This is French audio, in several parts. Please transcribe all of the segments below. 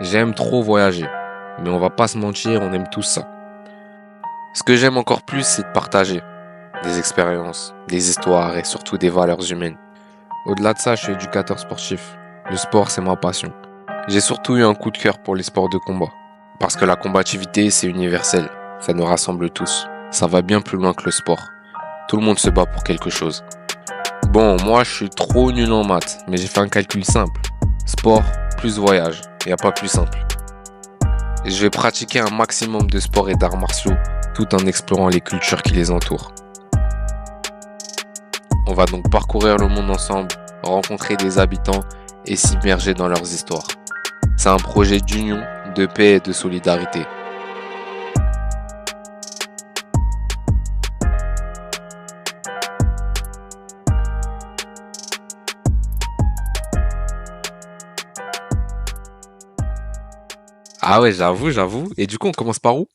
J'aime trop voyager. Mais on va pas se mentir, on aime tous ça. Ce que j'aime encore plus, c'est de partager des expériences, des histoires et surtout des valeurs humaines. Au-delà de ça, je suis éducateur sportif. Le sport, c'est ma passion. J'ai surtout eu un coup de cœur pour les sports de combat. Parce que la combativité, c'est universel. Ça nous rassemble tous. Ça va bien plus loin que le sport. Tout le monde se bat pour quelque chose. Bon, moi, je suis trop nul en maths, mais j'ai fait un calcul simple. Sport plus voyage. Y a pas plus simple. Et je vais pratiquer un maximum de sports et d'arts martiaux, tout en explorant les cultures qui les entourent. On va donc parcourir le monde ensemble, rencontrer des habitants et s'immerger dans leurs histoires. C'est un projet d'union, de paix et de solidarité. Ah ouais, j'avoue. Et du coup, on commence par où?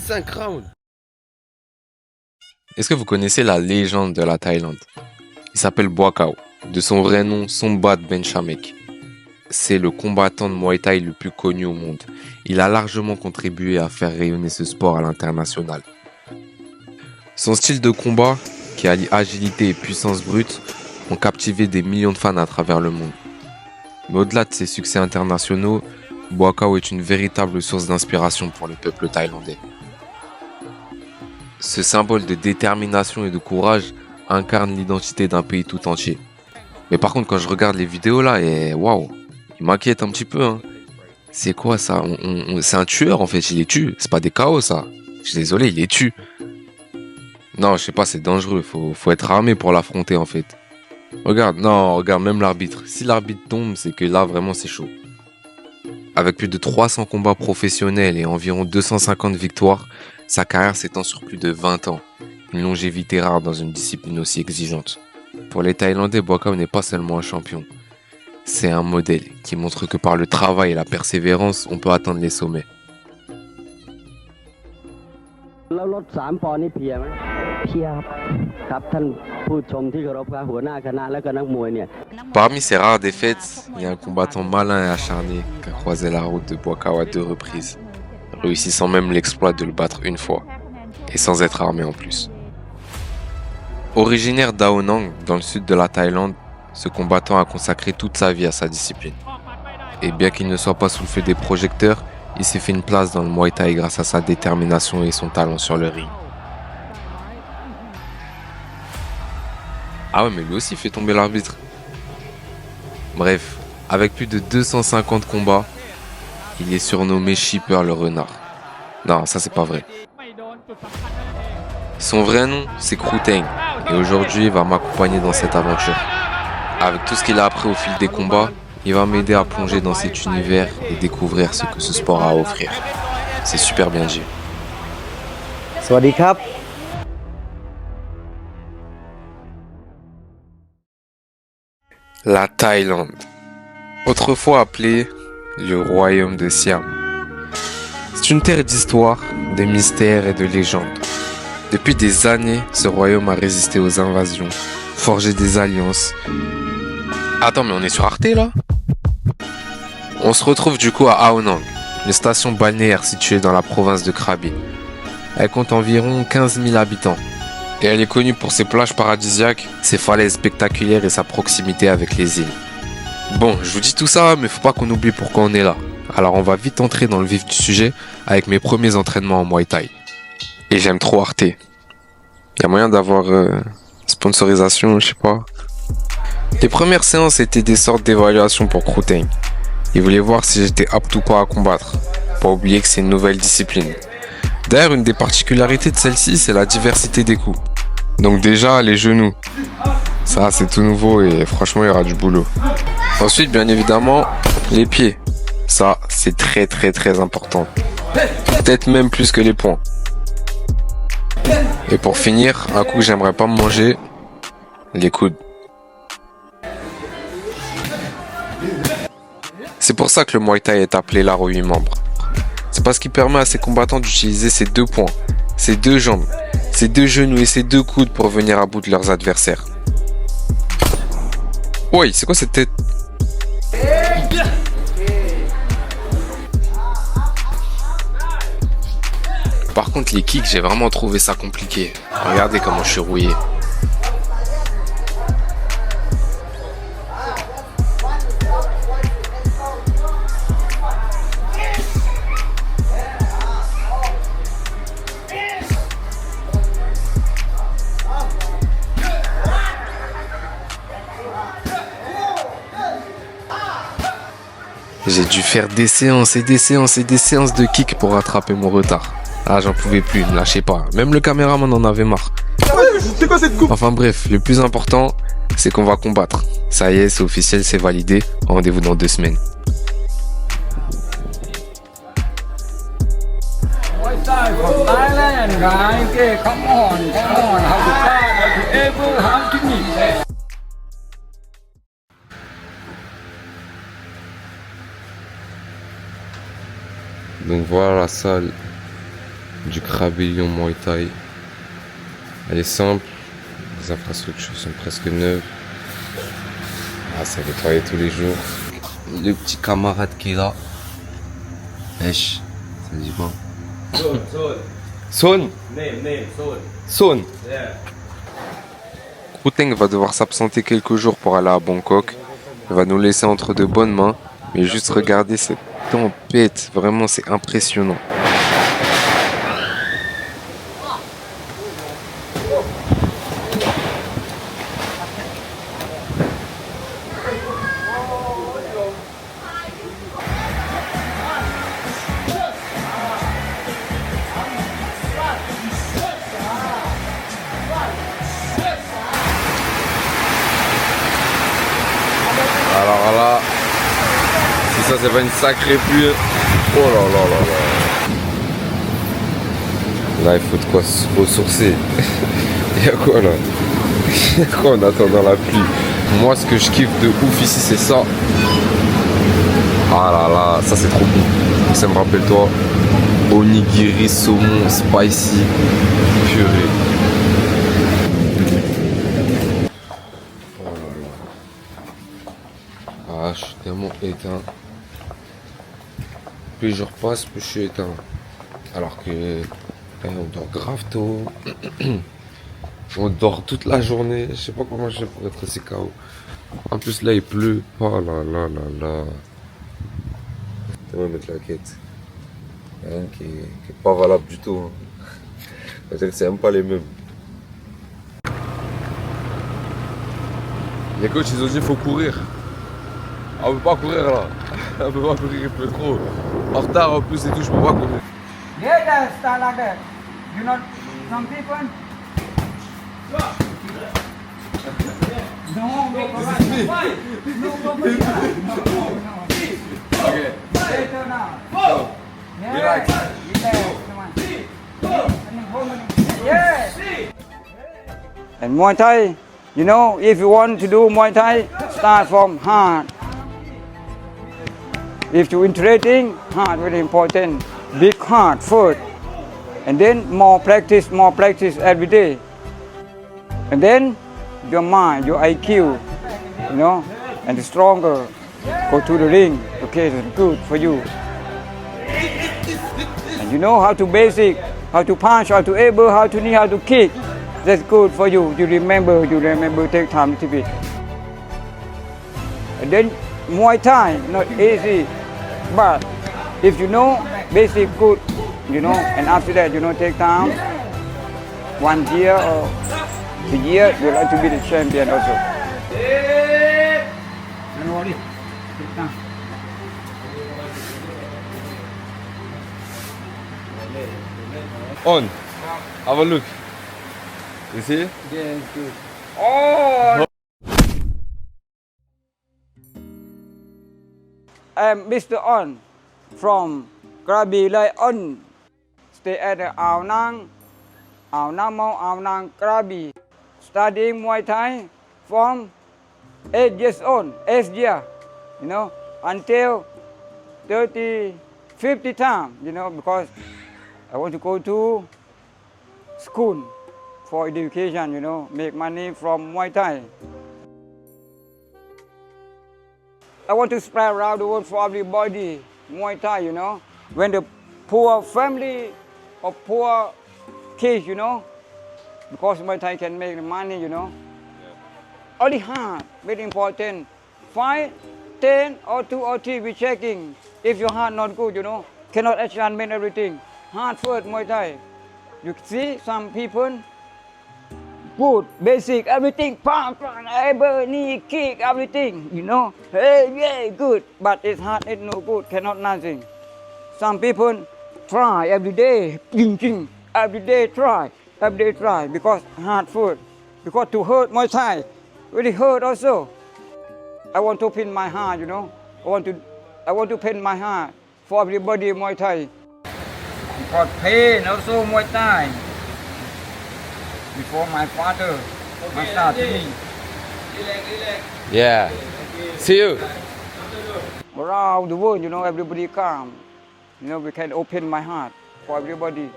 Cinq rounds. Est-ce que vous connaissez la légende de la Thaïlande? Il s'appelle Boakao. De son vrai nom, Sombat Benchamek. C'est le combattant de Muay Thai le plus connu au monde. Il a largement contribué à faire rayonner ce sport à l'international. Son style de combat, qui allie agilité et puissance brute, ont captivé des millions de fans à travers le monde. Mais au-delà de ses succès internationaux, Boakao est une véritable source d'inspiration pour le peuple thaïlandais. Ce symbole de détermination et de courage incarne l'identité d'un pays tout entier. Mais par contre, quand je regarde les vidéos là, waouh, il m'inquiète un petit peu. Hein. C'est quoi ça? C'est un tueur en fait, il les tue. C'est pas des KO ça. Je suis désolé, il les tue. Non, je sais pas, c'est dangereux. Faut être armé pour l'affronter en fait. Regarde même l'arbitre. Si l'arbitre tombe, c'est que là vraiment c'est chaud. Avec plus de 300 combats professionnels et environ 250 victoires, sa carrière s'étend sur plus de 20 ans. Une longévité rare dans une discipline aussi exigeante. Pour les Thaïlandais, Boakao n'est pas seulement un champion. C'est un modèle qui montre que par le travail et la persévérance, on peut atteindre les sommets. Parmi ces rares défaites, il y a un combattant malin et acharné qui a croisé la route de Boakao à 2 reprises, réussissant même l'exploit de le battre une fois, et sans être armé en plus. Originaire d'Ao Nang, dans le sud de la Thaïlande, ce combattant a consacré toute sa vie à sa discipline. Et bien qu'il ne soit pas sous le feu des projecteurs, il s'est fait une place dans le Muay Thai grâce à sa détermination et son talent sur le ring. Ah ouais, mais lui aussi fait tomber l'arbitre. Bref, avec plus de 250 combats, il est surnommé Shipper le renard. Non, ça c'est pas vrai. Son vrai nom, c'est Kruteng, et aujourd'hui il va m'accompagner dans cette aventure. Avec tout ce qu'il a appris au fil des combats, il va m'aider à plonger dans cet univers et découvrir ce que ce sport a à offrir. C'est super bien dit. Sawadee-krap. La Thaïlande, autrefois appelée le royaume de Siam. C'est une terre d'histoire, de mystères et de légendes. Depuis des années, ce royaume a résisté aux invasions, forgé des alliances. Attends, mais on est sur Arte là? On se retrouve du coup à Ao Nang, une station balnéaire située dans la province de Krabi. Elle compte environ 15 000 habitants. Et elle est connue pour ses plages paradisiaques, ses falaises spectaculaires et sa proximité avec les îles. Bon, je vous dis tout ça, mais faut pas qu'on oublie pourquoi on est là. Alors on va vite entrer dans le vif du sujet avec mes premiers entraînements en Muay Thai. Et j'aime trop Arte. Y a moyen d'avoir sponsorisation, je sais pas. Les premières séances étaient des sortes d'évaluations pour Kruteng. Il voulait voir si j'étais apte ou pas à combattre. Pas oublier que c'est une nouvelle discipline. D'ailleurs, une des particularités de celle-ci, c'est la diversité des coups. Donc déjà, les genoux. Ça, c'est tout nouveau et franchement, il y aura du boulot. Ensuite, bien évidemment, les pieds. Ça, c'est très important. Peut-être même plus que les poings. Et pour finir, un coup que j'aimerais pas me manger, les coudes. C'est pour ça que le Muay Thai est appelé l'art aux 8 membres. C'est parce qu'il permet à ses combattants d'utiliser ses 2 poings, ses 2 jambes, ses 2 genoux et ses 2 coudes pour venir à bout de leurs adversaires. Oui, c'est quoi cette tête? Par contre, les kicks, j'ai vraiment trouvé ça compliqué. Regardez comment je suis rouillé. J'ai dû faire des séances et des séances et des séances de kick pour rattraper mon retard. Ah, j'en pouvais plus, me lâchez pas. Même le caméraman en avait marre. C'est quoi cette coupe? Enfin bref, le plus important, c'est qu'on va combattre. Ça y est, c'est officiel, c'est validé. Rendez-vous dans 2 semaines. Thailand, guys. Okay, come on. How to fight, how to able, how to meet. Donc voilà la salle du Crabillon Muay Thai. Elle est simple, les infrastructures sont presque neuves. Ah, c'est nettoyé tous les jours. Le petit camarade qui est là. Wesh, ça dit quoi? Son. Son. Kruteng va devoir s'absenter quelques jours pour aller à Bangkok. Il va nous laisser entre de bonnes mains. Mais juste regardez cette tempête, vraiment c'est impressionnant. Alors là, si ça c'est pas une sacrée pluie, oh là là là là. Là il faut de quoi se ressourcer. Il y a quoi là? Il y a quoi en attendant la pluie? Moi ce que je kiffe de ouf ici c'est ça. Ah là là, ça c'est trop bon. Ça me rappelle toi, onigiri, saumon, spicy, purée. Ah, je suis tellement éteint. Plus les jours passent, plus je suis éteint. Alors que on dort grave tôt. On dort toute la journée. Je sais pas comment je fais pour être assez KO. En plus là il pleut. Oh là là là là. On va mettre la quête. Hein, qui est pas valable du tout. Hein. C'est-à-dire que c'est même pas les mêmes. Les coachs ils ont dit faut courir. On peut pas courir là. On peut pas courir, il pleut trop. En retard en plus et tout, je peux pas courir. Yeah, that's style like that. You know, some people. No, no, Okay. later now. Yeah, relax. Come on. Yeah. And Muay Thai, you know, if you want to do Muay Thai, start from hard. If you're interesting, hard very important. Big heart first, and then more practice every day. And then your mind, your IQ, you know, and stronger. Go to the ring. Okay, that's good for you. And you know how to basic, how to punch, how to elbow, how to knee, how to kick. That's good for you. You remember, take time a little bit. And then Muay Thai, not easy, but if you know basic good, you know, and after that, you know, take time, 1 year or 2 years, you'd like to be the champion also. Don't worry, take time. On. Have a look. You see? Yeah, good. Oh! I'm Mr. On from Krabi Lai On. Stay at the Ao Nang, Ao Namo, Ao Nang Krabi, studying Muay Thai from 8 years old, 8 year, until 30, 50 times, because I want to go to school for education, make money from Muay Thai. I want to spread around the world for everybody, Muay Thai, When the poor family or poor kids, because Muay Thai can make the money, Only hard, very important. 5, 10 or 2 or 3 we checking. If your heart not good, cannot achieve everything. Hard first Muay Thai. You see some people good, basic, everything, palm, elbow, knee, kick, everything, Hey, yeah, good. But it's hard, it's no good, cannot nothing. Some people try every day, every day try, because hard food. Because to hurt Muay Thai, really hurt also. I want to pin my heart, I want to pin my heart for everybody Muay Thai. Got pain also Muay Thai. Before my father start me. Yeah. See you. Around the world, everybody come. We can open my heart for everybody.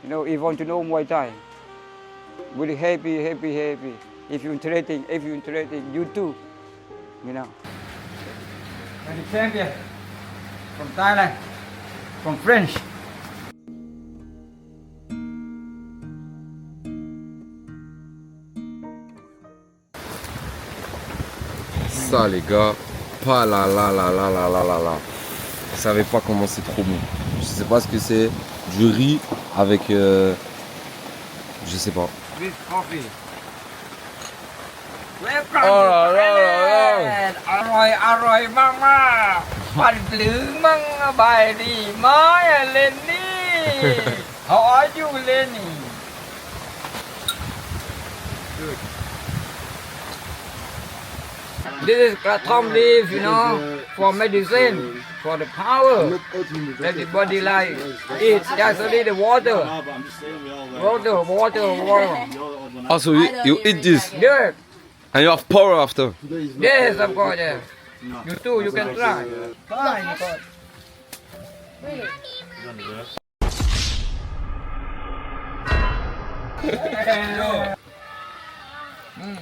If you want to know Muay Thai. Very happy. If you're interested, you too. And the champion from Thailand, from French. Ça les gars, pas là. Vous savez pas comment c'est trop bon. Je sais pas ce que c'est. Du riz avec je sais pas. With coffee. Oh là là. อร่อยมากปั่นหรือมั่งใบดีไม้เลนนี่ How are you, Lenny? Good. This is kratom leaf, for medicine, for the power. Let the body like eat. Just only the water. Water. Also you eat this Yes. and you have power after. Yes, of course, yes. You too, you can try.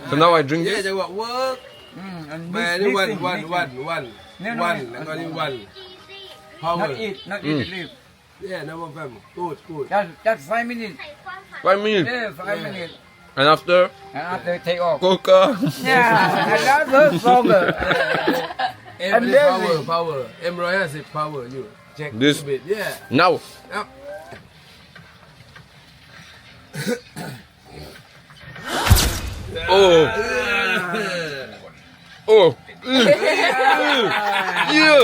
So now I drink this. จังหวะเวิร์กแม่นี่วันแล้วก็นี่วัน power Not eat the leaf. yeah number 5 good Just 5 minutes. 5 minutes. Yeah, 5 minutes. And after And after take off. coca. Yeah, and that's stronger. And every then power M150 power you check This. a bit yeah Now. Up. Oh. Oh. Yeah.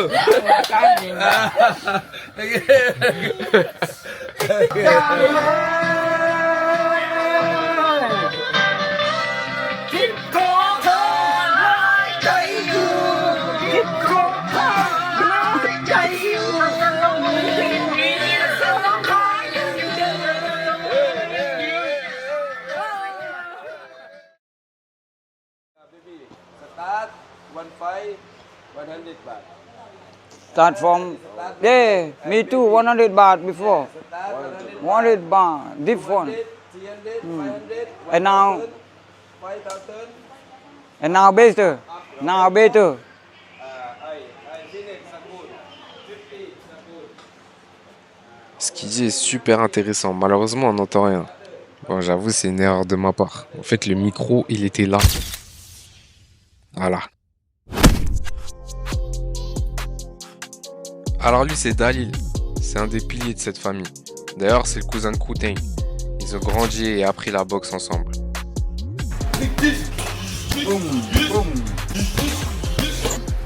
start 1 fight 100 baht start from yeah, me too, 100 baht before. 100 baht, different. 300 500 And now 5000 and now better. Now better. I finish Sakul 50 Sakul. Ce qu'il dit est super intéressant. Malheureusement, on n'entend rien. Bon, j'avoue, c'est une erreur de ma part. En fait, le micro, il était là. Voilà. Alors lui, c'est Dalil. C'est un des piliers de cette famille. D'ailleurs, c'est le cousin de Koutein. Ils ont grandi et appris la boxe ensemble.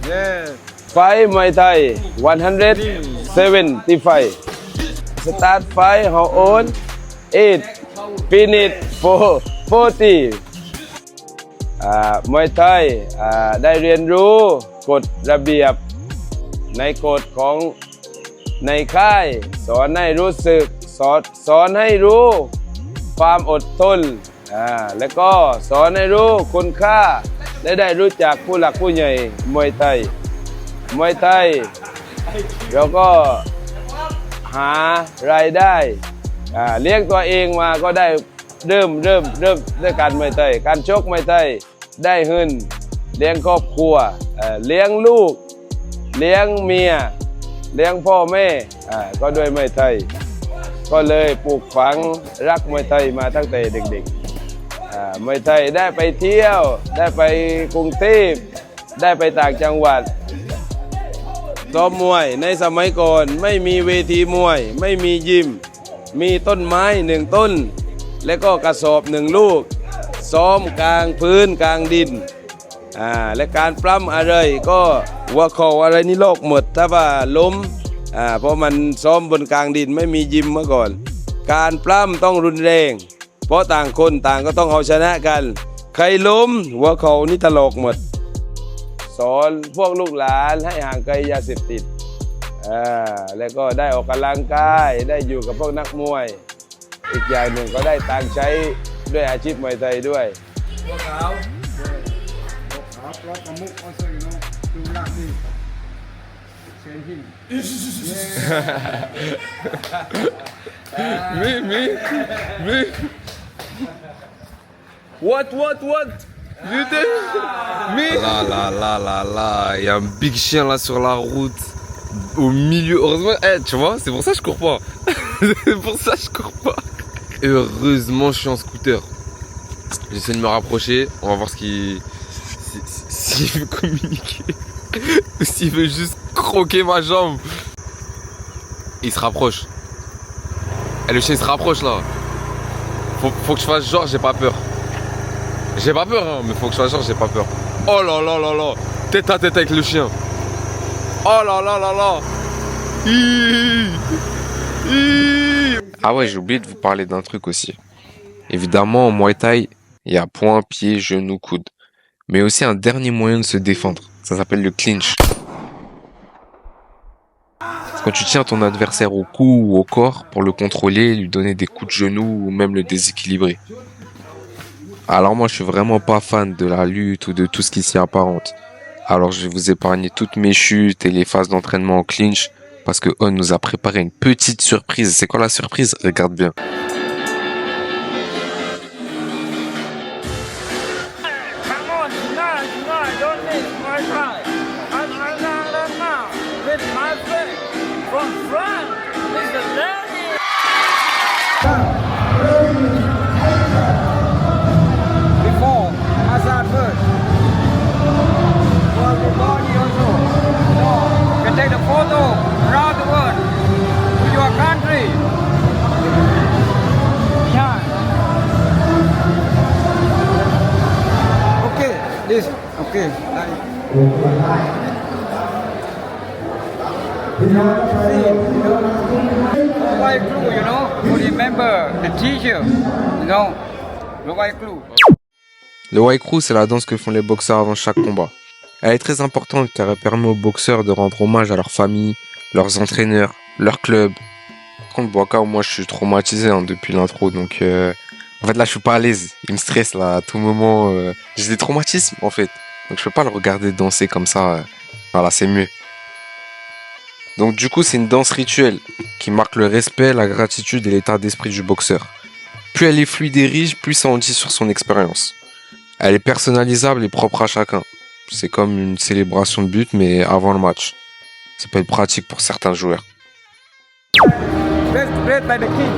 Yeah. Fight Muay Thai 175. Start fight how old? 8. Finish 40. Muay Thai ได้เรียนรู้กฎระเบียบในกฎของในค่ายสอนให้รู้สึกสอนให้รู้ ความอดทนแล้วก็สอนให้รู้คุณค่าและได้รู้จักผู้หลักผู้ใหญ่มวยไทยเราก็หารายได้เลี้ยงตัวเองมาก็ได้เริ่มด้วยการมวยไทยการชกมวยไทยได้เงินเลี้ยงครอบครัวเลี้ยงลูกเลี้ยงเมียเลี้ยงพ่อแม่ก็ด้วยมวยไทยก็เลยปลูกฝังรักมวยไทยมาตั้งแต่เด็กๆมวยไทยได้ไปเที่ยวได้ไปกรุงเทพได้ไปต่างจังหวัดซ้อมมวยในสมัยก่อนไม่มีเวทีมวยไม่มียิมมีต้นไม้1 ต้นและก็กระสอบ1 ลูกซ้อมกลางพื้นกลางดินและการปล้ำอะไรก็หัวเข่าอะไรนี่โลกหมดถ้าว่าล้มเพราะมันซ้อมบนกลางดินไม่มียิมเมื่อก่อนการปล้ำต้องรุนแรงเพราะต่างคนต่างก็ต้องเอาชนะกันใครล้มหัวเข่านี่ถลอกหมดสอนพวกลูกหลานให้ห่างไกลยาเสพติดแล้วก็ได้ออกกำลังกายได้อยู่กับพวกนักมวยอีกอย่างหนึ่งก็ได้ตังค์ใช้ด้วยอาชีพมวยไทยด้วย Me. What? You did? Me? Là, il y a un big chien là sur la route, au milieu. Heureusement, tu vois, c'est pour ça que je cours pas. Heureusement, je suis en scooter. J'essaie de me rapprocher, on va voir s'il veut communiquer ou s'il veut juste croquer ma jambe. Il se rapproche. Et le chien il se rapproche là. Faut que je fasse genre j'ai pas peur. J'ai pas peur hein, mais faut que je fasse genre j'ai pas peur. Oh là là là là. Tête à tête avec le chien. Oh là là là là. Ah ouais, j'ai oublié de vous parler d'un truc aussi. Évidemment en Muay Thai, il y a poing, pied, genou, coude. Mais aussi un dernier moyen de se défendre. Ça s'appelle le clinch. C'est quand tu tiens ton adversaire au cou ou au corps pour le contrôler, lui donner des coups de genoux ou même le déséquilibrer. Alors moi je suis vraiment pas fan de la lutte ou de tout ce qui s'y apparente. Alors je vais vous épargner toutes mes chutes et les phases d'entraînement en clinch parce que On nous a préparé une petite surprise. C'est quoi la surprise? Regarde bien. Before, massage first. For the body also. You can take the photo around the world to your country. Yeah. Okay, this. Okay. White glue, you know, to remember the teacher, you know, the white glue. Le Wai-Kru, c'est la danse que font les boxeurs avant chaque combat. Elle est très importante car elle permet aux boxeurs de rendre hommage à leur famille, leurs entraîneurs, leur club. Par contre, Boaka, moi je suis traumatisé depuis l'intro, donc en fait là je suis pas à l'aise, il me stresse là à tout moment. J'ai des traumatismes en fait, donc je peux pas le regarder danser comme ça. Voilà, c'est mieux. Donc du coup c'est une danse rituelle qui marque le respect, la gratitude et l'état d'esprit du boxeur. Plus elle est fluide et riche, plus ça en dit sur son expérience. Elle est personnalisable et propre à chacun. C'est comme une célébration de but mais avant le match. Ça peut être pratique pour certains joueurs. Dressed by the king.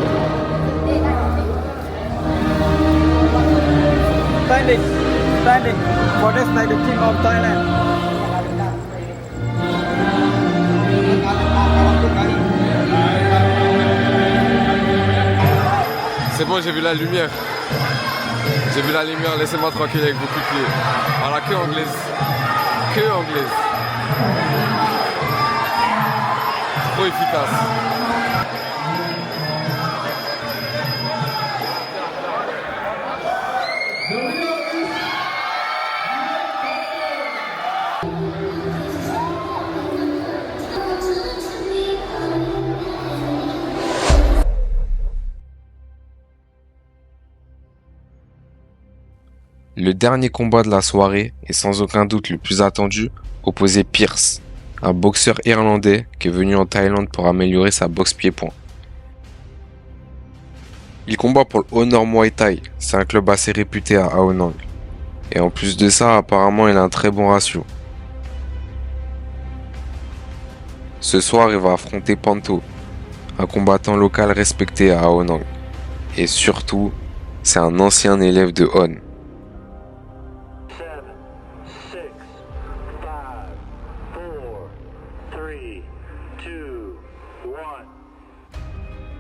Standing for this like the king of Thailand. C'est bon, j'ai vu la lumière. J'ai vu la lumière, laissez-moi tranquille avec beaucoup de pieds. Voilà, que anglaise. Que anglaise. Trop efficace. Le dernier combat de la soirée est sans aucun doute le plus attendu, opposait Pierce, un boxeur irlandais qui est venu en Thaïlande pour améliorer sa boxe pied-point. Il combat pour le Honor Muay Thai, c'est un club assez réputé à Ao Nang. Et en plus de ça, apparemment il a un très bon ratio. Ce soir, il va affronter Panto, un combattant local respecté à Ao Nang. Et surtout, c'est un ancien élève de On.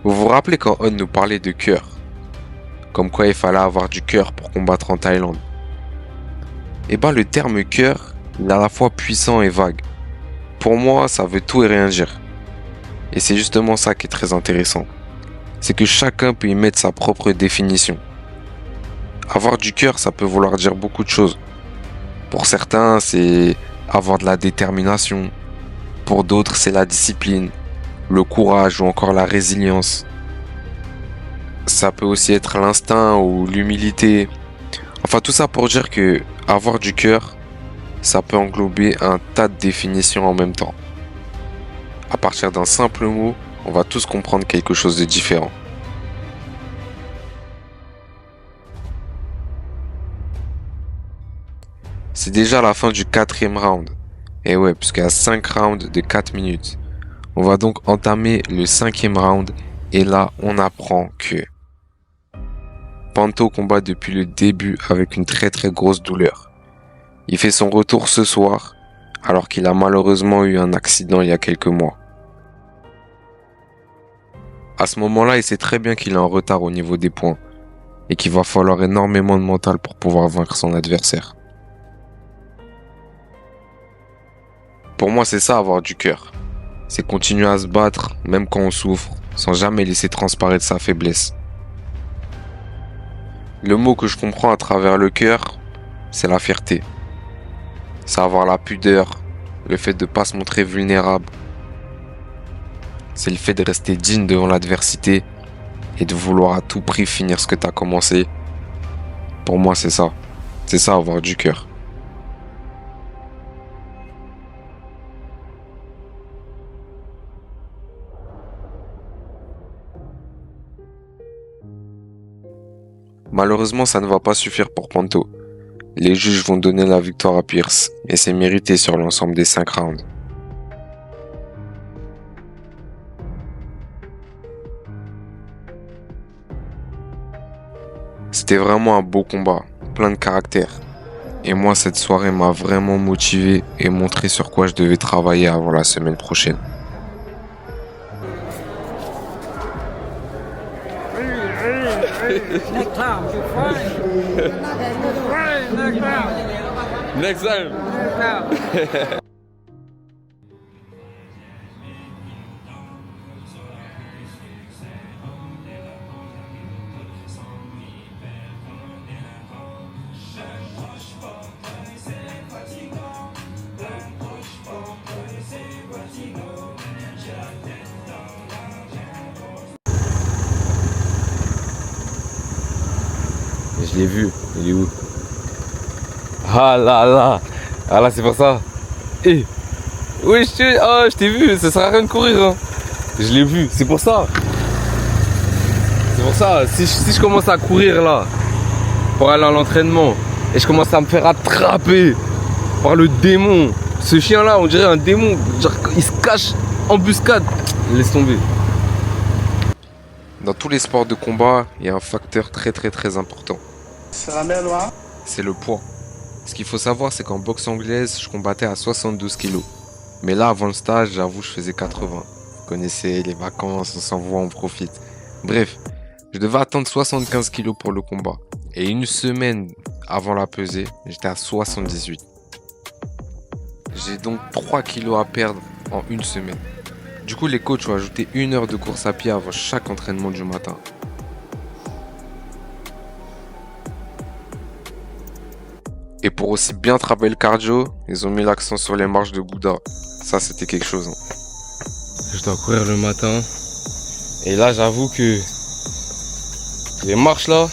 Vous vous rappelez quand On nous parlait de cœur, comme quoi il fallait avoir du cœur pour combattre en Thaïlande. Et ben le terme cœur, il est à la fois puissant et vague. Pour moi, ça veut tout et rien dire. Et c'est justement ça qui est très intéressant. C'est que chacun peut y mettre sa propre définition. Avoir du cœur, ça peut vouloir dire beaucoup de choses. Pour certains, c'est avoir de la détermination. Pour d'autres, c'est la discipline, le courage ou encore la résilience. Ça peut aussi être l'instinct ou l'humilité. Enfin, tout ça pour dire que avoir du cœur, ça peut englober un tas de définitions en même temps. À partir d'un simple mot, on va tous comprendre quelque chose de différent. C'est déjà la fin du 4e round. Et ouais, puisqu'il y a 5 rounds de 4 minutes. On va donc entamer le 5e round. Et là, on apprend que Panto combat depuis le début avec une très très grosse douleur. Il fait son retour ce soir, alors qu'il a malheureusement eu un accident il y a quelques mois. À ce moment-là, il sait très bien qu'il est en retard au niveau des points, et qu'il va falloir énormément de mental pour pouvoir vaincre son adversaire. Pour moi, c'est ça avoir du cœur. C'est continuer à se battre, même quand on souffre, sans jamais laisser transparaître sa faiblesse. Le mot que je comprends à travers le cœur, c'est la fierté. C'est avoir la pudeur, le fait de ne pas se montrer vulnérable. C'est le fait de rester digne devant l'adversité et de vouloir à tout prix finir ce que tu as commencé. Pour moi, c'est ça. C'est ça avoir du cœur. Malheureusement, ça ne va pas suffire pour Panto. Les juges vont donner la victoire à Pierce, et c'est mérité sur l'ensemble des 5 rounds. C'était vraiment un beau combat, plein de caractère. Et moi, cette soirée m'a vraiment motivé et montré sur quoi je devais travailler avant la semaine prochaine. Next time, you fine. Next time. Je l'ai vu, il est où? Ah là, c'est pour ça. Oui, je t'ai vu, ça sert à rien de courir. Hein. Je l'ai vu, c'est pour ça. C'est pour ça, si je commence à courir là, pour aller à l'entraînement, et je commence à me faire attraper par le démon, ce chien là, on dirait un démon, genre il se cache en embuscade, laisse tomber. Dans tous les sports de combat, il y a un facteur très important. C'est le poids. Ce qu'il faut savoir, c'est qu'en boxe anglaise, je combattais à 72 kg. Mais là, avant le stage, j'avoue, je faisais 80. Vous connaissez les vacances, on s'envoie, on profite. Bref, je devais attendre 75 kg pour le combat. Et une semaine avant la pesée, j'étais à 78. J'ai donc 3 kg à perdre en une semaine. Du coup, les coachs ont ajouté 1 heure de course à pied avant chaque entraînement du matin. Et pour aussi bien travailler le cardio, ils ont mis l'accent sur les marches de Bouddha. Ça, c'était quelque chose. Je dois courir le matin. Et là, j'avoue que les marches là,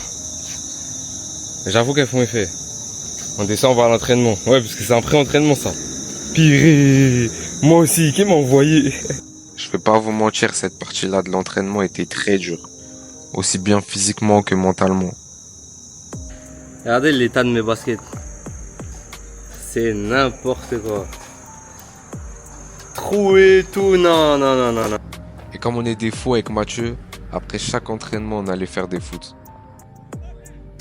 j'avoue qu'elles font effet. On descend, on va à l'entraînement. Ouais, parce que c'est un pré-entraînement, ça. Pire. Moi aussi, qui m'a envoyé? Je vais pas vous mentir, cette partie-là de l'entraînement était très dure. Aussi bien physiquement que mentalement. Regardez l'état de mes baskets. C'est n'importe quoi. Troué, tout, non, non, non, non, non. Et comme on est des fous avec Mathieu, après chaque entraînement, on allait faire des foot.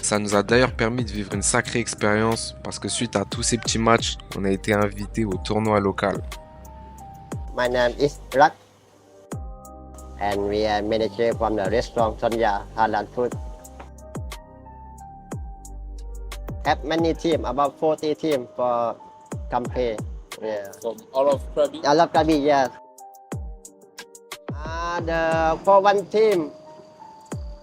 Ça nous a d'ailleurs permis de vivre une sacrée expérience parce que suite à tous ces petits matchs, on a été invités au tournoi local. My name is Rak, and we are manager from the restaurant Sonya Halal Food. Have many team, about 40 team for campaign. Yeah. From all of Krabi. I love Krabi, yes. For one team,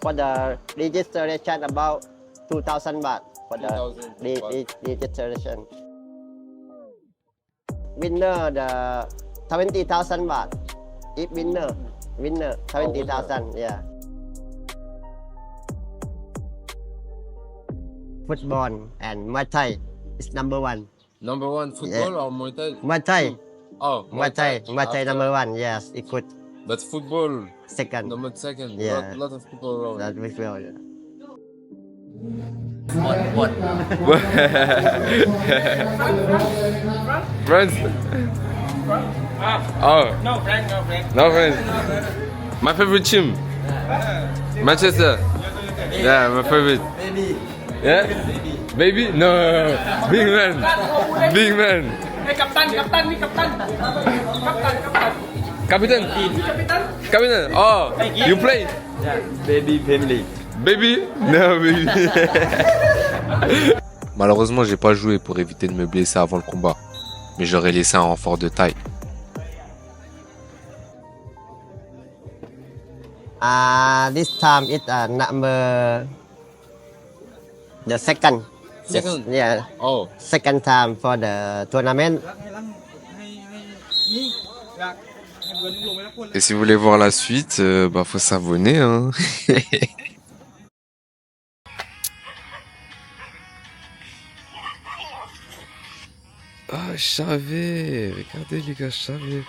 for the registration about 2,000 baht for the 2,000 baht. registration. Winner the 20,000 baht. If winner 20,000, yeah. Football and Muay Thai is number one. Number one football or Muay Thai? Muay Thai, Oh, Muay Thai After- number one. Yes, it could But football second. number second. Yeah. Lot of people around. That we feel. Friends? Oh. No friends, no friends. No friends. My favorite team? Manchester. Yeah, my favorite. Baby. Yeah? Baby? No. Big man. Big man. Captain. Captain. Oh, you play? Baby family. Baby? No, baby. Malheureusement, j'ai pas joué pour éviter de me blesser avant le combat, mais j'aurais laissé un renfort de taille. This time it's number the second. Second? Yeah, Oh. second time for the tournament. Et si vous voulez voir la suite, bah faut s'abonner, hein. Ah, je savais. Regardez les gars, je savais.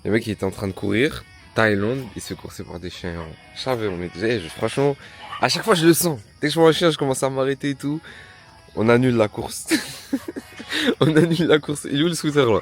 Le mec, il était en train de courir. Thaïlande, il se coursait par des chiens. Je savais, on était... franchement, à chaque fois, je le sens. Dès que je vois un chien, je commence à m'arrêter et tout. On annule la course. On annule la course. Il est où le scooter, là?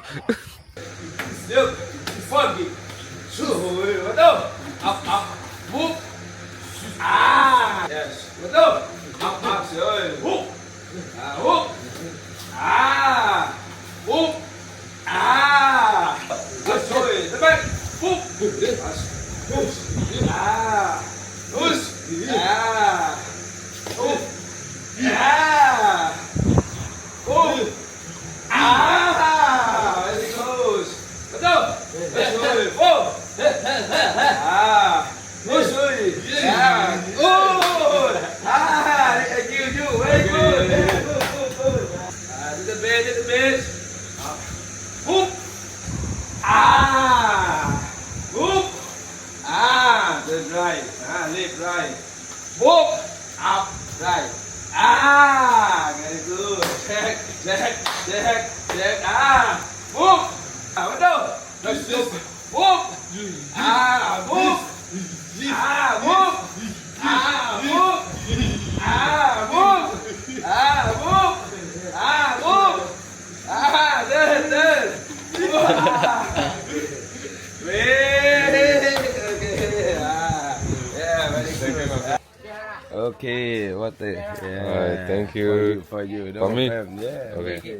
Okay, what the? Ouais, thank you. For you. For me? Yeah. Ok.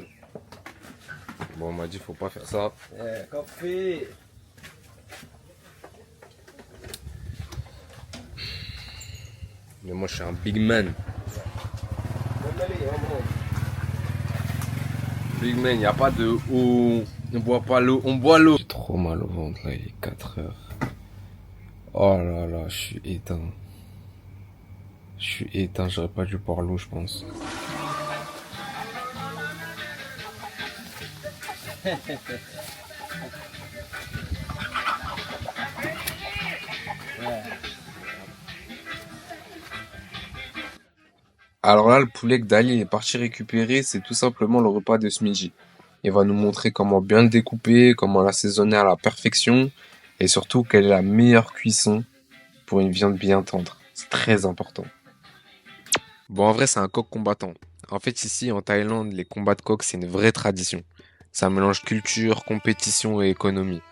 Bon, on m'a dit faut pas faire ça. Yeah, coffee. Mais moi, je suis un big man. Big man, y a pas de eau. On boit pas l'eau, on boit l'eau. J'ai trop mal au ventre là, il est 4 heures. Oh là là, je suis éteint. Je suis éteint, j'aurais pas dû boire l'eau, je pense. Alors là, le poulet que Dali est parti récupérer, c'est tout simplement le repas de ce midi. Il va nous montrer comment bien le découper, comment l'assaisonner à la perfection et surtout quelle est la meilleure cuisson pour une viande bien tendre. C'est très important. Bon, en vrai, c'est un coq combattant. En fait, ici, en Thaïlande, les combats de coqs, c'est une vraie tradition. Ça mélange culture, compétition et économie.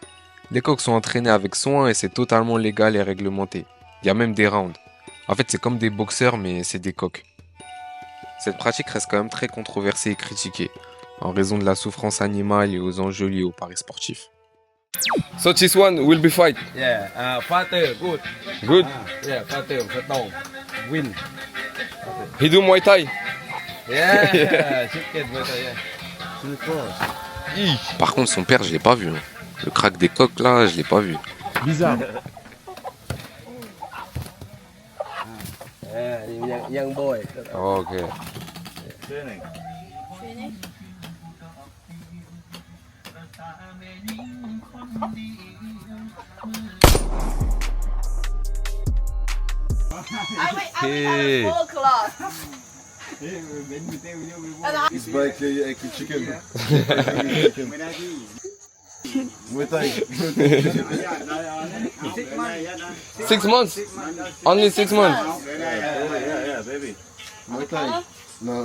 Les coqs sont entraînés avec soin et c'est totalement légal et réglementé. Il y a même des rounds. En fait, c'est comme des boxeurs, mais c'est des coqs. Cette pratique reste quand même très controversée et critiquée, en raison de la souffrance animale et aux enjeux liés aux paris sportifs. So this one will be fight. Yeah, father, good. Good. Yeah, father, fatong. Win. He do Muay Thai. Yeah, chicken, yeah. Par contre, son père, je l'ai pas vu. Hein. Le crack des coqs, là, je l'ai pas vu. Bizarre. Yeah, young boy. Ok. I have full class. It's like chicken. Muay Thai. 6 months. Only 6 months. Yeah, baby. Muay Thai. No,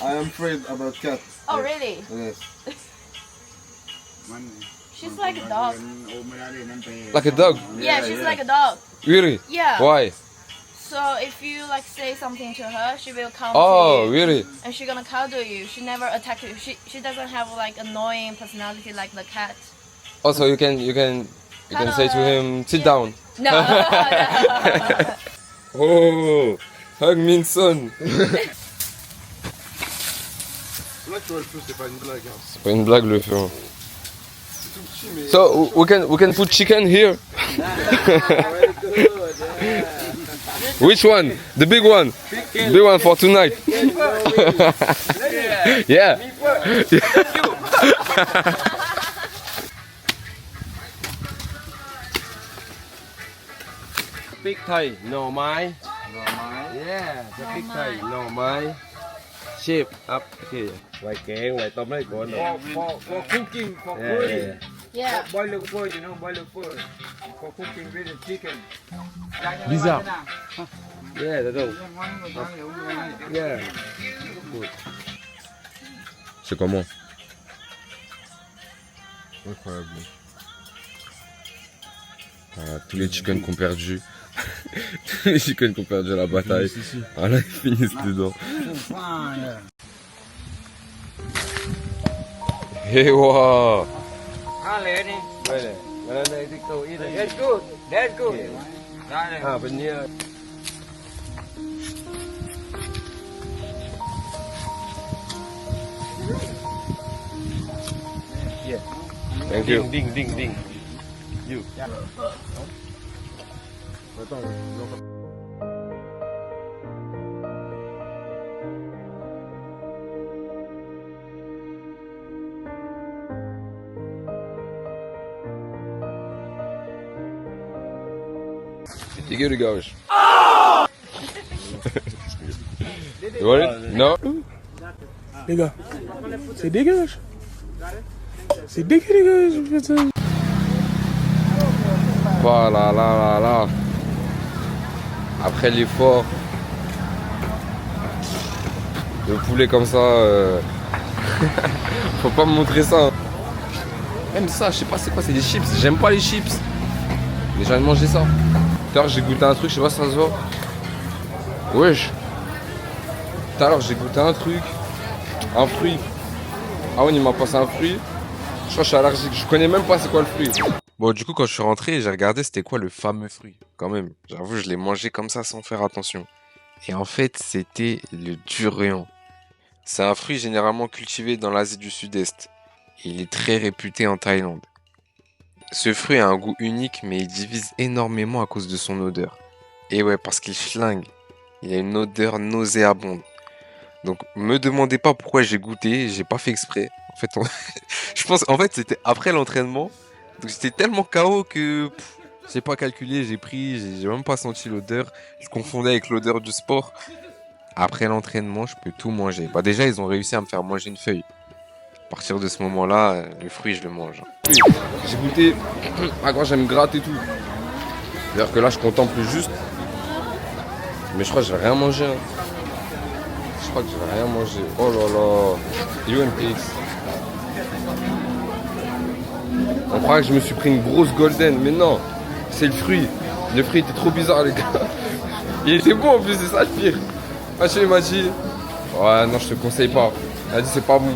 I am afraid about cat. Oh, really? Yes. She's like a dog. Like a dog. Yeah, she's like a dog. Really? Yeah. Why? So if you like say something to her, she will come Oh, to you. really? And she's gonna cuddle you. She never attack you. She doesn't have like annoying personality like the cat. Also, you can say to him, sit down. No. No. Oh, hug me son. Là, tu vois, le feu, c'est pas une blague. Hein. C'est pas une blague le feu. So we can put chicken here. Which one? The big one. Big one for tonight. Yeah. Pig Thai, no mai. Yeah, the pig Thai, no mai. Shape up here. Vài kẹo, vài tôm đấy của nó. For cooking, for Yeah, curry. yeah. Yeah. Boiler food, you know, boiler food. For cooking with the chicken. Bizarre. Yeah, that's all. Yeah. C'est comment? Incroyable. Voilà, tous les chickens qu'on perdu. Tous les chickens qu'on perdu à la bataille. Voilà, ils finissent dedans. Hey, wow. That's good. That's good. À bên kia. Thank you. Ding. Dégueu les gars. You want it? No? Les gars, c'est dégueulasse. C'est dégueulasse, putain. Voilà, là. Après l'effort, le poulet comme ça, faut pas me montrer ça. Même ça, je sais pas c'est quoi, c'est des chips. J'aime pas les chips. Mais j'ai envie de manger ça. Tout à l'heure j'ai goûté un truc, je sais pas si ça se voit. Wesh. Tout à l'heure j'ai goûté un truc, un fruit. Ah ouais, il m'a passé un fruit. Je crois que je suis allergique, je connais même pas c'est quoi le fruit. Bon, du coup, quand je suis rentré, j'ai regardé c'était quoi le fameux fruit. Quand même, j'avoue, je l'ai mangé comme ça sans faire attention. Et en fait, c'était le durian. C'est un fruit généralement cultivé dans l'Asie du Sud-Est. Et il est très réputé en Thaïlande. Ce fruit a un goût unique, mais il divise énormément à cause de son odeur. Et ouais, parce qu'il flingue. Il a une odeur nauséabonde. Donc, me demandez pas pourquoi j'ai goûté, j'ai pas fait exprès. En fait, je pense, en fait, c'était après l'entraînement. Donc, j'étais tellement KO que j'ai pas calculé, j'ai pris, j'ai même pas senti l'odeur. Je confondais avec l'odeur du sport. Après l'entraînement, je peux tout manger. Bah déjà, ils ont réussi à me faire manger une feuille. À partir de ce moment-là, le fruit, je le mange. J'ai goûté. À quoi j'aime gratter tout. C'est-à-dire que là, je contemple juste. Mais je crois que je vais rien manger. Hein. Je crois que je vais rien manger. Oh là là. UMPX. On croit que je me suis pris une grosse golden. Mais non. C'est le fruit. Le fruit était trop bizarre, les gars. Il était bon en plus, c'est ça le pire. Machin, il m'a dit. Ouais, non, je te conseille pas. Il a dit, c'est pas bon.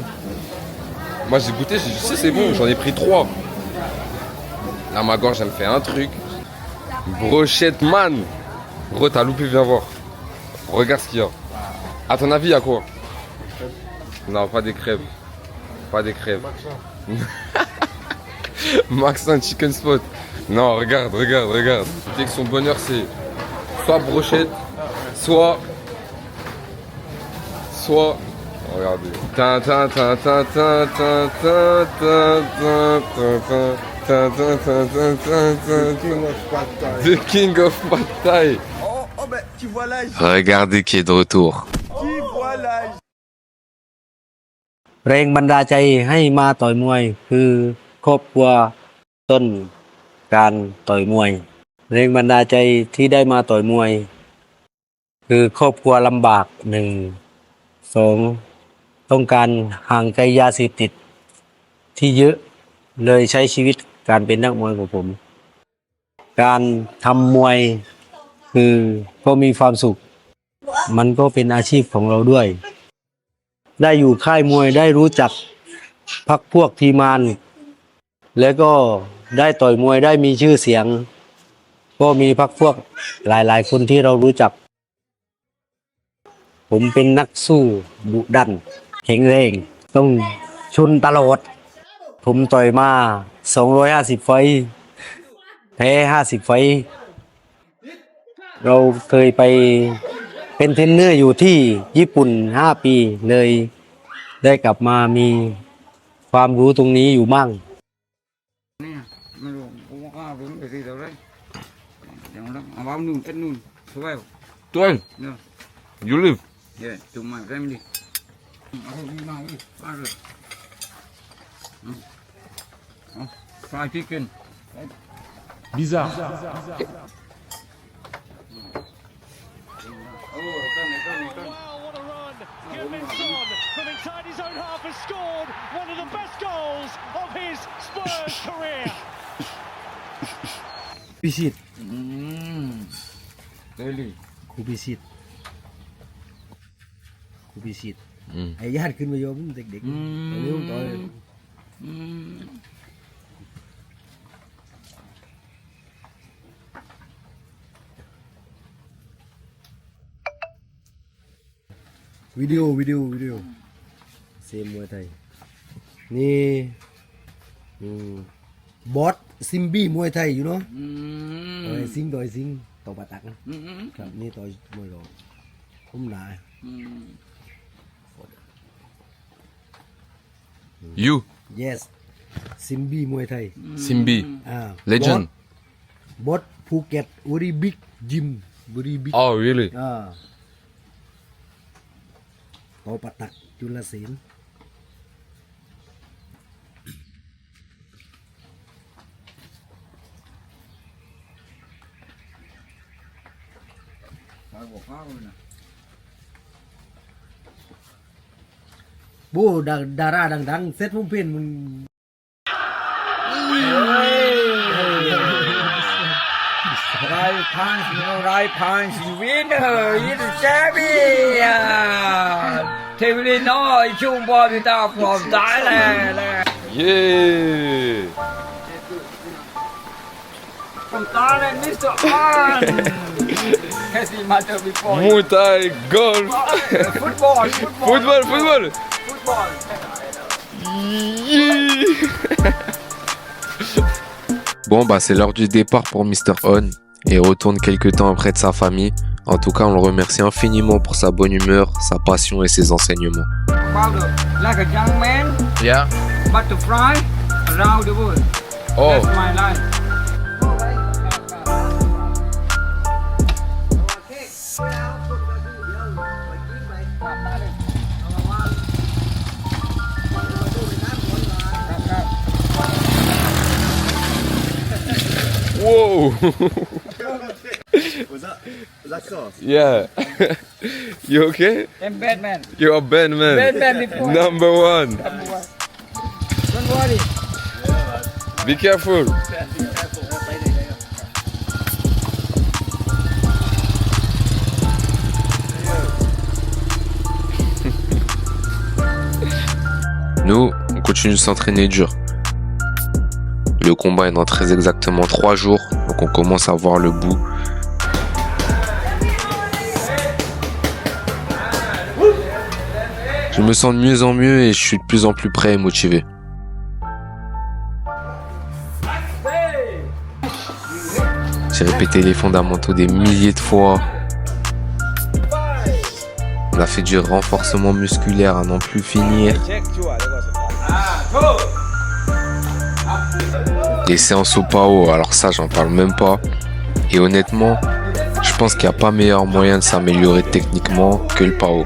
Moi, j'ai goûté, j'ai dit, si, c'est bon. J'en ai pris 3. Là, ma gorge, elle me fait un truc. Brochette man. Bro, t'as loupé, viens voir. Regarde ce qu'il y a. À ton avis, il y a quoi? Non, pas des crêpes. Pas des crêpes. Maxin Chicken Spot. Non, regarde. Dès que son bonheur, c'est soit brochette, soit. Regardez. The King of Pad Thai. Oh, ben, tu vois là. Regardez qui est de retour. Tu vois là. แรงบันดาลใจให้มาต่อยมวยคือครอบครัวต้นการต่อยมวยแรงบันดาลใจที่ได้มาต่อยมวย คือครอบครัวลำบาก1 2ต้องการห่างไกลยาเสพติดที่เยอะเลยใช้ชีวิตการเป็นนักมวยของผม การทำมวยคือก็มีความสุขมันก็เป็นอาชีพของเราด้วย ได้อยู่ค่ายมวยได้รู้จักพรรคพวกทีมงานแล้วก็ได้ต่อยมวยได้มีชื่อเสียงก็มีพรรคพวกหลายๆคนที่เรารู้จักผมเป็นนักสู้ดุดันแข็งแรงต้องชนตลอดผมต่อยมา250ไฟท์แพ้50ไฟท์เราเคยไปเป็นเทรนเนอร์อยู่ที่ญี่ปุ่น5 ปีเลยได้กลับมามีความรู้ตรงนี้อยู่มั่ง ไม่รู้ผมว่าผมไปที่เท่าไรอย่างนั้นเอาบ้านนู่นเป็นนู่นสบาย Toi, Yeah. you live. Yeah, to my family. Fried chicken. Bizarre. Heung-min Son from inside his own half has scored one of the best goals of his Spurs career. พิชิต Really? ครูพิชิตไอ้ญาติขึ้นมาโยมเด็กๆตอนนี้ผมต่อยวิดีโอเซมมวยไทยนี่บอสซิมบี้มวยไทยอยู่เนาะต่อยซิงต่อปะตักนะครับนี่ต่อยมวยรอผมหนา You, yes ซิมบี้มวยไทย Simbi, อ่า legend. บอสภูเก็ตวอรีบิ๊กจิมวอรีบิ๊ก Oh, really? ต่อปะตักจุลศิลป์บูดาราดังๆเซตผมเป็นมัน Right punch, right punch, winner, it's champion. Tevli no, chung ball without from Thailand. Yeah. From Thailand, Mr. On. Has he matter before? Muay Thai, golf. Football. Football. Bon, bah, c'est l'heure du départ pour Mr. On. Et retourne quelques temps auprès de sa famille. En tout cas, on le remercie infiniment pour sa bonne humeur, sa passion et ses enseignements. Like a young man, Yeah. but to fly around the world. Oh. That's my life. Oh! Was that close? Yeah. You okay? I'm Batman. You're a bad man. Batman before. Number one. Don't worry. Be careful. Nous, on continue de s'entraîner dur. Le combat est dans très exactement 3 jours, donc on commence à voir le bout. Je me sens de mieux en mieux et je suis de plus en plus prêt et motivé. J'ai répété les fondamentaux des milliers de fois. On a fait du renforcement musculaire à n'en plus finir. Les séances au PAO, alors ça j'en parle même pas. Et honnêtement, je pense qu'il n'y a pas meilleur moyen de s'améliorer techniquement que le PAO.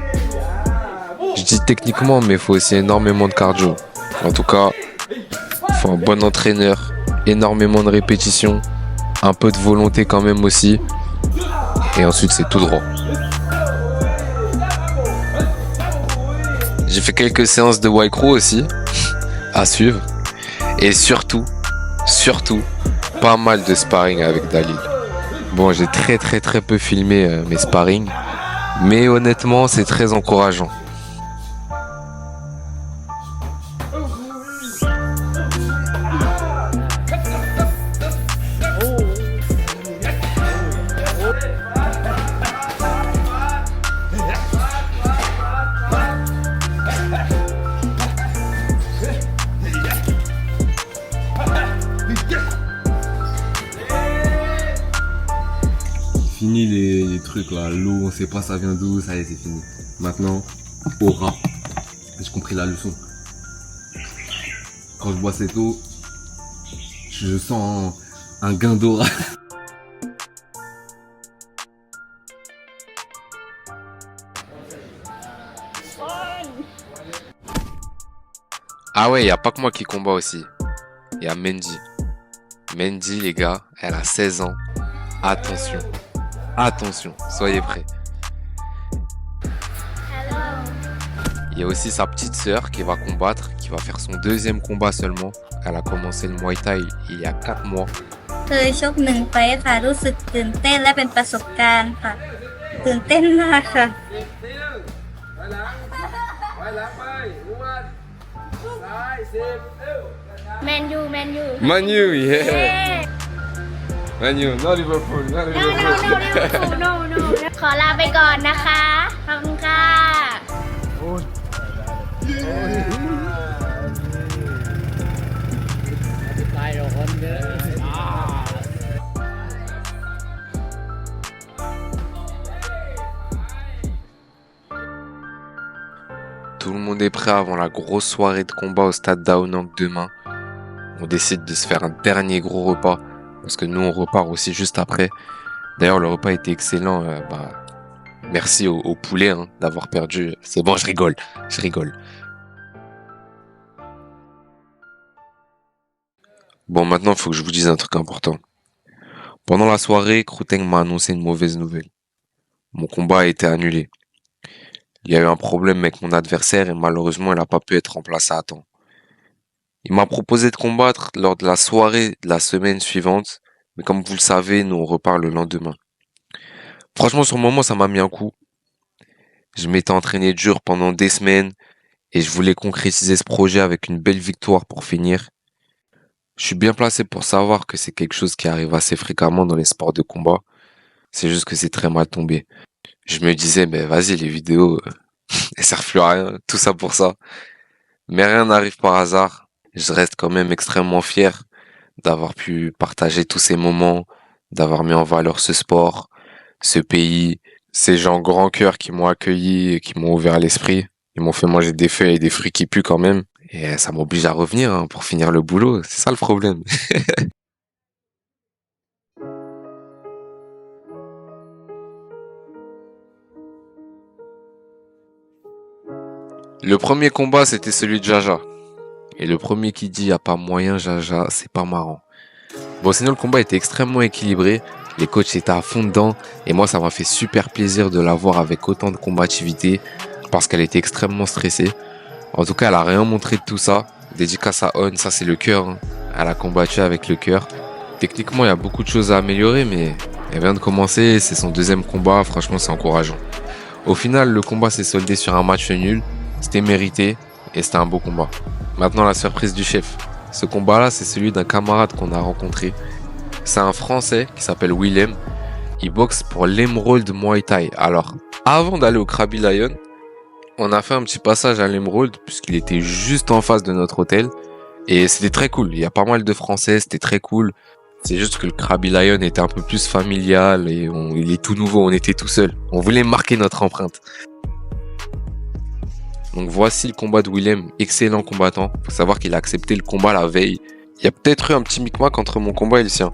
Je dis techniquement, mais il faut aussi énormément de cardio. En tout cas, il faut un bon entraîneur, énormément de répétitions, un peu de volonté quand même aussi. Et ensuite c'est tout droit. J'ai fait quelques séances de Waikro aussi, à suivre. Et surtout, pas mal de sparring avec Dalil. Bon, j'ai très peu filmé mes sparring, mais honnêtement, c'est très encourageant. Fini les trucs là, l'eau, on sait pas ça vient d'où, ça y est, c'est fini. Maintenant, aura. J'ai compris la leçon. Quand je bois cette eau, je sens un gain d'aura. Ah ouais, y a pas que moi qui combat aussi. Y a Mendy. Mendy, les gars, elle a 16 ans. Attention. Attention, soyez prêts. Il y a aussi sa petite sœur qui va combattre, qui va faire son 2e combat seulement. Elle a commencé le Muay Thai il y a 4 mois. เคยชก1 ไฟท์ค่ะรู้สึกตื่นเต้นและเป็นประสบการณ์ค่ะตื่นเต้นมากค่ะ Man U, Manu, yeah. Manu, not Liverpool, not Liverpool. no. ขอลาไปก่อนนะคะ ขอบคุณค่ะ Tout le monde est prêt avant la grosse soirée de combat au stade d'Aonang demain. On décide de se faire un dernier gros repas, parce que nous on repart aussi juste après. D'ailleurs le repas était excellent, merci au poulet d'avoir perdu. C'est bon, je rigole. Bon, maintenant il faut que je vous dise un truc important. Pendant la soirée, Kruteng m'a annoncé une mauvaise nouvelle. Mon combat a été annulé. Il y a eu un problème avec mon adversaire et malheureusement il n'a pas pu être remplacé à temps. Il m'a proposé de combattre lors de la soirée de la semaine suivante, mais comme vous le savez, nous on repart le lendemain. Franchement, sur le moment, ça m'a mis un coup. Je m'étais entraîné dur pendant des semaines et je voulais concrétiser ce projet avec une belle victoire pour finir. Je suis bien placé pour savoir que c'est quelque chose qui arrive assez fréquemment dans les sports de combat. C'est juste que c'est très mal tombé. Je me disais, mais vas-y, les vidéos, elles servent plus à rien, tout ça pour ça. Mais rien n'arrive par hasard. Je reste quand même extrêmement fier d'avoir pu partager tous ces moments, d'avoir mis en valeur ce sport, ce pays, ces gens grand cœur qui m'ont accueilli et qui m'ont ouvert l'esprit. Ils m'ont fait manger des feuilles et des fruits qui puent quand même. Et ça m'oblige à revenir pour finir le boulot. C'est ça le problème. Le premier combat, c'était celui de Jaja. Et le premier qui dit « y a pas moyen, Jaja », c'est pas marrant. Bon, sinon, le combat était extrêmement équilibré. Les coachs étaient à fond dedans. Et moi, ça m'a fait super plaisir de la voir avec autant de combativité parce qu'elle était extrêmement stressée. En tout cas, elle a rien montré de tout ça. Dédicace à On, ça c'est le cœur. Hein. Elle a combattu avec le cœur. Techniquement, il y a beaucoup de choses à améliorer, mais elle vient de commencer. C'est son deuxième combat. Franchement, c'est encourageant. Au final, le combat s'est soldé sur un match nul. C'était mérité et c'était un beau combat. Maintenant, la surprise du chef. Ce combat-là, c'est celui d'un camarade qu'on a rencontré. C'est un Français qui s'appelle Willem. Il boxe pour l'Emerald Muay Thai. Alors, avant d'aller au Krabi Lion, on a fait un petit passage à l'Emerald puisqu'il était juste en face de notre hôtel. Et c'était très cool. Il y a pas mal de Français, c'était très cool. C'est juste que le Krabi Lion était un peu plus familial et il est tout nouveau, on était tout seul. On voulait marquer notre empreinte. Donc voici le combat de Willem, excellent combattant. Faut savoir qu'il a accepté le combat la veille. Il y a peut-être eu un petit micmac entre mon combat et le sien.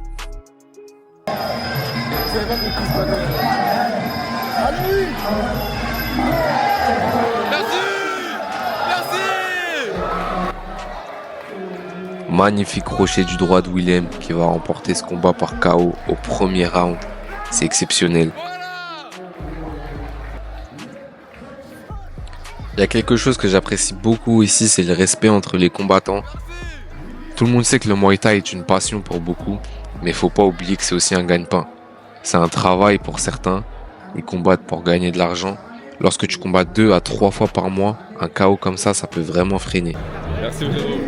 Magnifique crochet du droit de Willem qui va remporter ce combat par KO au premier round. C'est exceptionnel. Il y a quelque chose que j'apprécie beaucoup ici, c'est le respect entre les combattants. Tout le monde sait que le Muay Thai est une passion pour beaucoup, mais il faut pas oublier que c'est aussi un gagne-pain. C'est un travail pour certains, ils combattent pour gagner de l'argent. Lorsque tu combats 2 à 3 fois par mois, un KO comme ça peut vraiment freiner. Merci frérot.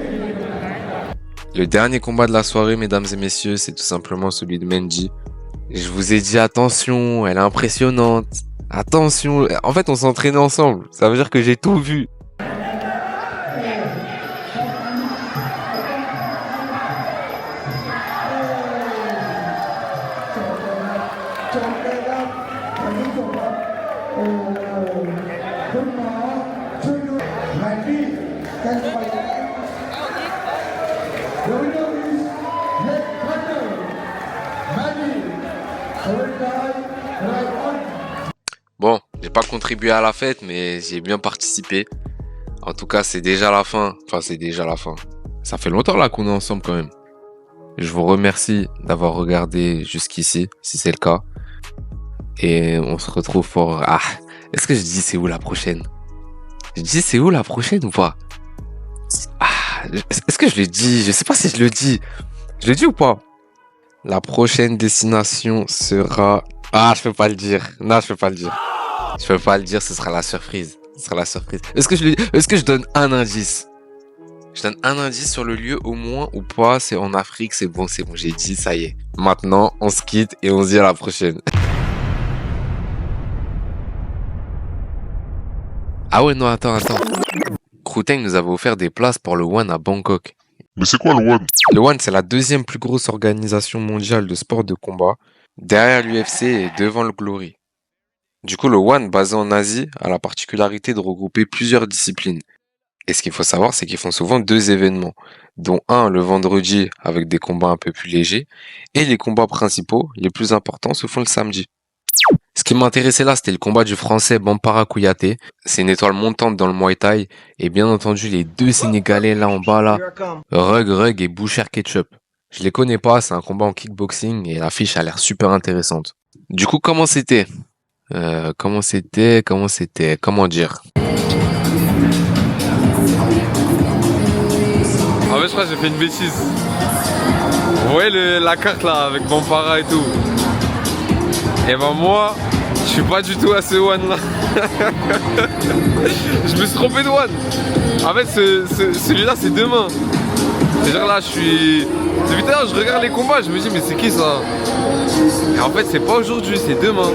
Le dernier combat de la soirée, mesdames et messieurs, c'est tout simplement celui de Mendy. Je vous ai dit attention, elle est impressionnante. Attention, en fait on s'entraînait ensemble, ça veut dire que j'ai tout vu. Bon, j'ai pas contribué à la fête, mais j'ai bien participé. En tout cas, c'est déjà la fin. Enfin, c'est déjà la fin. Ça fait longtemps là qu'on est ensemble quand même. Je vous remercie d'avoir regardé jusqu'ici, si c'est le cas. Et on se retrouve pour... Ah, est-ce que je dis c'est où la prochaine? Je dis c'est où la prochaine ou pas? Ah, est-ce que je le dis? Je sais pas si je le dis. Je le dis ou pas? La prochaine destination sera... Ah, je peux pas le dire. Non, je peux pas le dire. Je peux pas le dire, ce sera la surprise. Ce sera la surprise. Est-ce que je donne un indice? Je donne un indice sur le lieu au moins ou pas? C'est en Afrique, c'est bon, j'ai dit, ça y est. Maintenant, on se quitte et on se dit à la prochaine. Ah ouais, non, attends. Kruteng nous avait offert des places pour le One à Bangkok. Mais c'est quoi le One? Le One, c'est la deuxième plus grosse organisation mondiale de sport de combat, derrière l'UFC et devant le Glory. Du coup, le One, basé en Asie, a la particularité de regrouper plusieurs disciplines. Et ce qu'il faut savoir, c'est qu'ils font souvent 2 événements, dont un le vendredi avec des combats un peu plus légers, et les combats principaux, les plus importants, se font le samedi. Ce qui m'intéressait là, c'était le combat du français Bampara Kouyaté. C'est une étoile montante dans le Muay Thai. Et bien entendu, les 2 Sénégalais là en bas là, Rug et Boucher Ketchup. Je les connais pas, c'est un combat en kickboxing et l'affiche a l'air super intéressante. Du coup, comment c'était? Comment dire? En fait, je crois que j'ai fait une bêtise. Vous voyez la carte là, avec Bampara et tout. Et ben moi, je suis pas du tout à ce One là. Je me suis trompé de One. En fait, celui-là, c'est demain. C'est-à-dire là, depuis tout à l'heure, je regarde les combats, je me dis, mais c'est qui ça? Et en fait, c'est pas aujourd'hui, c'est demain.